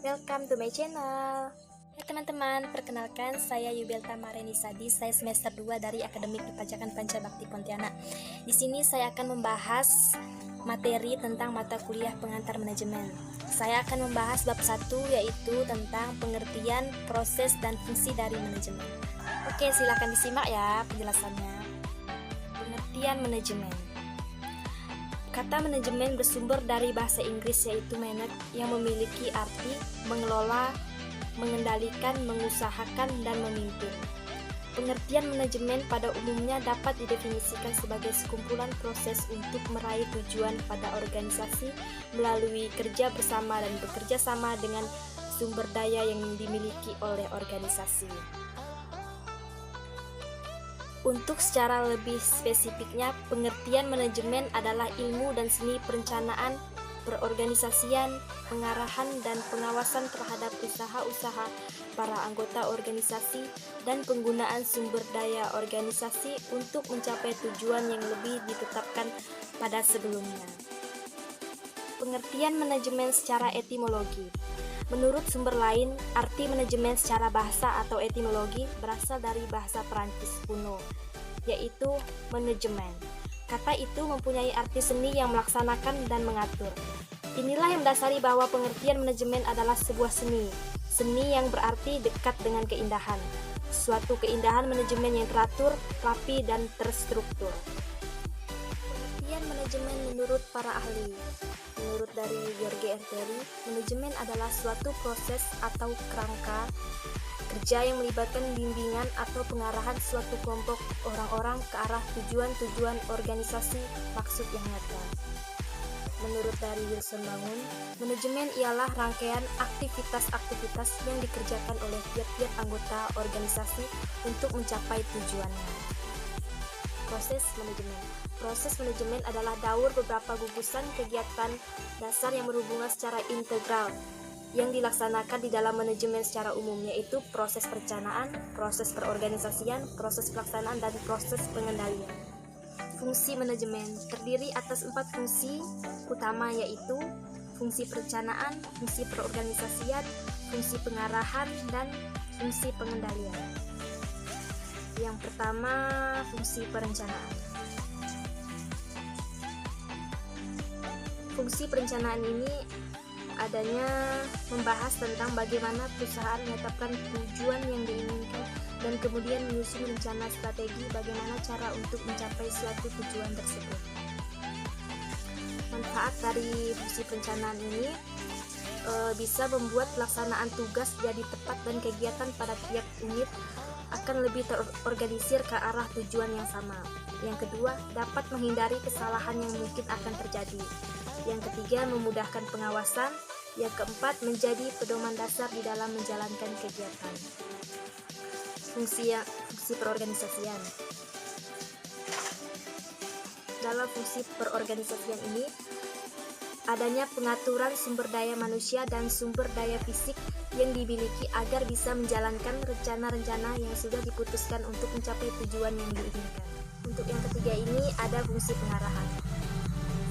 Welcome to my channel. Hai teman-teman, perkenalkan saya Yubelta Marenisadi, saya semester 2 dari Akademik Perpajakan Pancabakti Pontianak. Di sini saya akan membahas materi tentang mata kuliah pengantar manajemen. Saya akan membahas bab 1 yaitu tentang pengertian, proses, dan fungsi dari manajemen. Oke, silakan disimak ya penjelasannya. Pengertian manajemen. Kata manajemen bersumber dari bahasa Inggris yaitu manage yang memiliki arti mengelola, mengendalikan, mengusahakan, dan memimpin. Pengertian manajemen pada umumnya dapat didefinisikan sebagai sekumpulan proses untuk meraih tujuan pada organisasi melalui kerja bersama dan bekerja sama dengan sumber daya yang dimiliki oleh organisasi. Untuk secara lebih spesifiknya, pengertian manajemen adalah ilmu dan seni perencanaan, perorganisasian, pengarahan, dan pengawasan terhadap usaha-usaha para anggota organisasi dan penggunaan sumber daya organisasi untuk mencapai tujuan yang lebih ditetapkan pada sebelumnya. Pengertian manajemen secara etimologi. Menurut sumber lain, arti manajemen secara bahasa atau etimologi berasal dari bahasa Perancis kuno, yaitu manajemen. Kata itu mempunyai arti seni yang melaksanakan dan mengatur. Inilah yang mendasari bahwa pengertian manajemen adalah sebuah seni yang berarti dekat dengan keindahan. Suatu keindahan manajemen yang teratur, rapi, dan terstruktur. Pengertian manajemen menurut para ahli. Menurut dari George R. Terry, manajemen adalah suatu proses atau kerangka kerja yang melibatkan bimbingan atau pengarahan suatu kelompok orang-orang ke arah tujuan-tujuan organisasi maksud yang nyata. Menurut dari Wilson Bangun, manajemen ialah rangkaian aktivitas-aktivitas yang dikerjakan oleh tiap-tiap anggota organisasi untuk mencapai tujuannya. Proses manajemen. Proses manajemen adalah daur beberapa gugusan kegiatan dasar yang berhubungan secara integral yang dilaksanakan di dalam manajemen secara umum, yaitu proses perencanaan, proses perorganisasian, proses pelaksanaan, dan proses pengendalian. Fungsi manajemen terdiri atas 4 fungsi utama, yaitu fungsi perencanaan, fungsi perorganisasian, fungsi pengarahan, dan fungsi pengendalian. Yang pertama, fungsi perencanaan. Fungsi perencanaan ini adanya membahas tentang bagaimana perusahaan menetapkan tujuan yang diinginkan dan kemudian menyusun rencana strategi bagaimana cara untuk mencapai suatu tujuan tersebut. Manfaat dari fungsi perencanaan ini bisa membuat pelaksanaan tugas jadi tepat dan kegiatan pada tiap unit akan lebih terorganisir ke arah tujuan yang sama. Yang kedua, dapat menghindari kesalahan yang mungkin akan terjadi. Yang ketiga, memudahkan pengawasan. Yang keempat, menjadi pedoman dasar di dalam menjalankan kegiatan. Fungsi perorganisasian. Dalam fungsi perorganisasian ini, adanya pengaturan sumber daya manusia dan sumber daya fisik yang dimiliki agar bisa menjalankan rencana-rencana yang sudah diputuskan untuk mencapai tujuan yang diinginkan. Untuk yang ketiga ini ada fungsi pengarahan.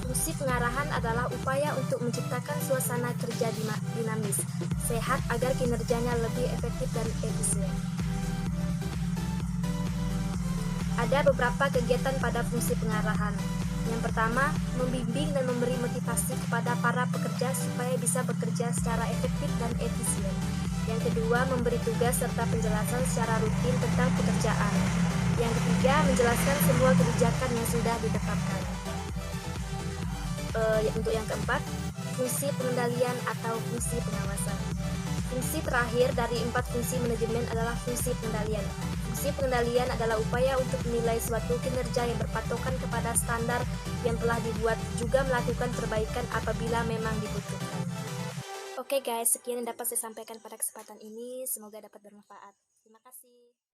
Fungsi pengarahan adalah upaya untuk menciptakan suasana kerja dinamis, sehat agar kinerjanya lebih efektif dan efisien. Ada beberapa kegiatan pada fungsi pengarahan. Yang pertama, membimbing dan memberi motivasi kepada para pekerja supaya bisa bekerja secara efektif dan efisien. Yang kedua, memberi tugas serta penjelasan secara rutin tentang pekerjaan. Yang ketiga, menjelaskan semua kebijakan yang sudah ditetapkan. Untuk yang keempat, fungsi pengendalian atau fungsi pengawasan. Fungsi terakhir dari 4 fungsi manajemen adalah fungsi pengendalian. Fungsi pengendalian adalah upaya untuk menilai suatu kinerja yang berpatokan kepada standar yang telah dibuat, juga melakukan perbaikan apabila memang dibutuhkan. Oke guys, sekian yang dapat saya sampaikan pada kesempatan ini. Semoga dapat bermanfaat. Terima kasih.